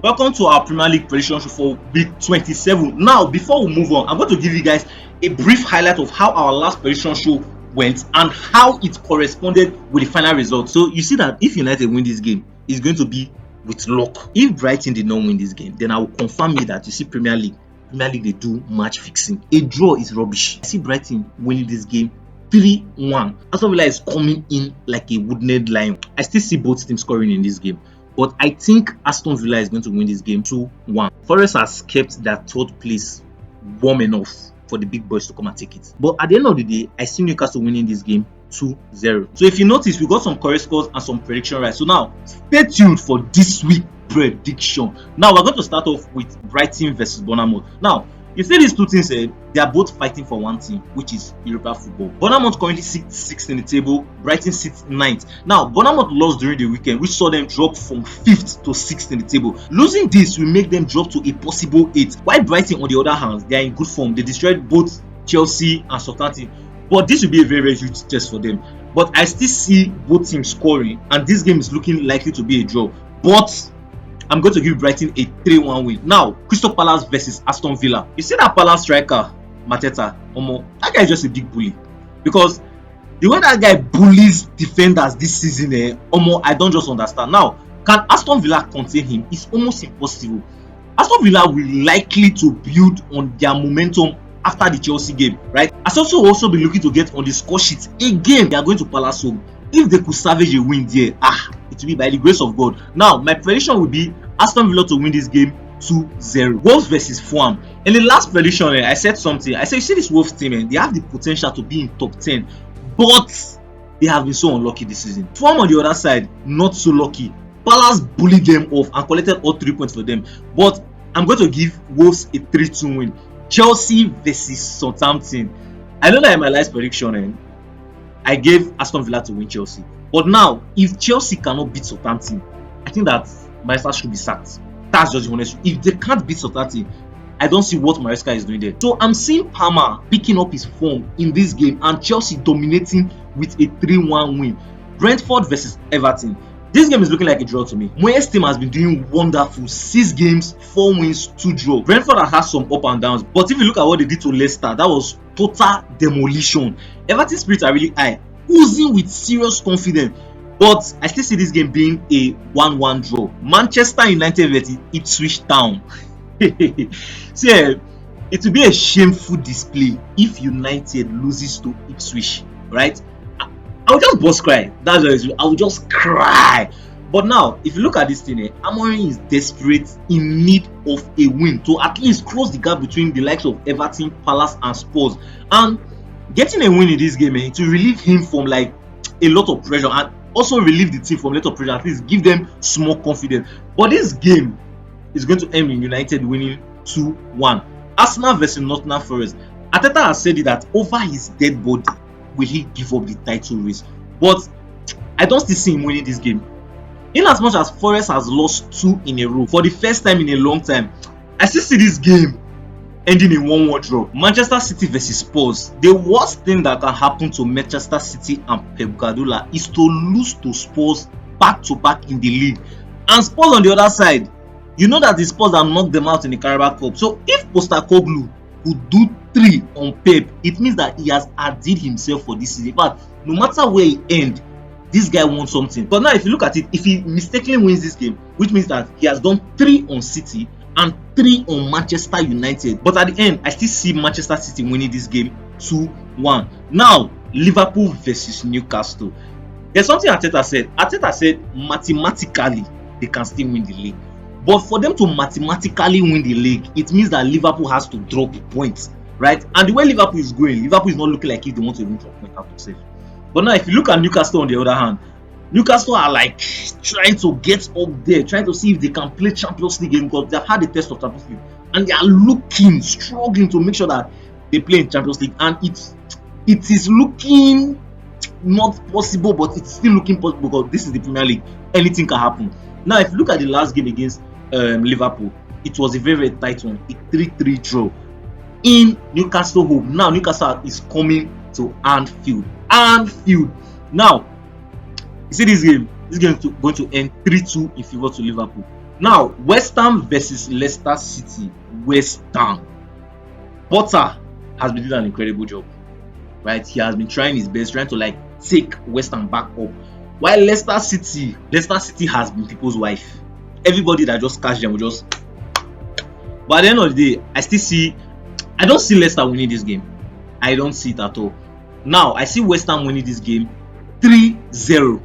Welcome to our Premier League prediction show for week 27. Now, before we move on, I'm going to give you guys a brief highlight of how our last prediction show went and how it corresponded with the final result. So you see that if United win this game, it's going to be with luck. If Brighton did not win this game, then I will confirm you that you see Premier League they do match fixing. A draw is rubbish. I see Brighton winning this game 3-1. Aston Villa is coming in like a wounded lion. I still see both teams scoring in this game, but I think Aston Villa is going to win this game 2-1. Forest has kept their third place warm enough for the big boys to come and take it. But at the end of the day, I see Newcastle winning this game 2-0. So if you notice, we got some correct scores and some prediction right. So now, stay tuned for this week prediction. Now, we're going to start off with Brighton versus Bournemouth. Now, you see these two teams, they are both fighting for one team, which is European football. Bournemouth currently sits 6th in the table, Brighton sits 9th. Now, Bournemouth lost during the weekend, which saw them drop from 5th to 6th in the table. Losing this will make them drop to a possible 8th. While Brighton, on the other hand, they are in good form. They destroyed both Chelsea and Southampton. But this will be a very, very huge test for them. But I still see both teams scoring, and this game is looking likely to be a draw. But I'm going to give Brighton a 3-1 win. Now, Crystal Palace versus Aston Villa. You see that Palace striker, Mateta? That guy is just a big bully. Because the way that guy bullies defenders this season, I don't just understand. Now, can Aston Villa contain him? It's almost impossible. Aston Villa will likely to build on their momentum after the Chelsea game, right? Aston will also be looking to get on the score sheet again. They are going to Palace home. If they could salvage a win there, it will be by the grace of God. Now, my prediction will be Aston Villa to win this game 2-0. Wolves versus Fulham. In the last prediction, I said something. I said, you see this Wolves team, they have the potential to be in top 10, but they have been so unlucky this season. Fulham on the other side, not so lucky. Palace bullied them off and collected all 3 points for them. But I'm going to give Wolves a 3-2 win. Chelsea versus Southampton. I know that in my last prediction, I gave Aston Villa to win Chelsea. But now, if Chelsea cannot beat Southampton, I think that Maresca should be sacked. That's just the honest. If they can't beat Southampton, I don't see what Maresca is doing there. So I'm seeing Palmer picking up his form in this game and Chelsea dominating with a 3-1 win. Brentford versus Everton. This game is looking like a draw to me. Moyes' team has been doing wonderful. 6 games, 4 wins, 2 draws. Brentford has had some up and downs. But if you look at what they did to Leicester, that was total demolition. Everton's spirits are really high, oozing with serious confidence. But I still see this game being a 1-1 draw. Manchester United versus Ipswich Town. See, it will be a shameful display if United loses to Ipswich, right? I will just bust cry. That's what it is. I will just cry. But now, if you look at this thing, Amorim is desperate, in need of a win to at least close the gap between the likes of Everton, Palace, and Spurs. And getting a win in this game, to relieve him from like a lot of pressure and also relieve the team from a lot of pressure, at least give them small confidence. But this game is going to end in United winning 2-1. Arsenal versus Nottingham Forest. Arteta has said it that over his dead body will he give up the title race. But I don't still see him winning this game. In as much as Forest has lost 2 in a row for the first time in a long time, I still see this game ending in 1-1 draw. Manchester City versus Spurs. The worst thing that can happen to Manchester City and Pep Guardiola is to lose to Spurs back to back in the league. And Spurs on the other side, you know that the Spurs have knocked them out in the Carabao Cup. So if Postecoglou could do 3 on Pep, it means that he has added himself for this season. But no matter where he ends, this guy wants something. But now if you look at it, if he mistakenly wins this game, which means that he has done 3 on City and 3 on Manchester United. But at the end, I still see Manchester City winning this game 2-1. Now, Liverpool versus Newcastle. There's something Arteta said. Arteta said mathematically they can still win the league. But for them to mathematically win the league, it means that Liverpool has to drop points, right? And the way Liverpool is going, Liverpool is not looking like if they want to even drop points out of safe. But now if you look at Newcastle on the other hand, Newcastle are like trying to get up there, trying to see if they can play Champions League game because they've had the test of Champions League. And they are struggling to make sure that they play in Champions League. And it is looking not possible, but it's still looking possible because this is the Premier League. Anything can happen. Now, if you look at the last game against Liverpool, it was a very, very tight one. A 3-3 draw in Newcastle home. Now, Newcastle is coming to Anfield. Now, you see this game is going to end 3-2 in favor to Liverpool. Now, West Ham versus Leicester City. West Ham. Potter has been doing an incredible job, right? He has been trying his best, trying to like take West Ham back up. While Leicester City has been people's wife. Everybody that just catch them will just. But at the end of the day, I don't see Leicester winning this game. I don't see it at all. Now, I see West Ham winning this game 3-0.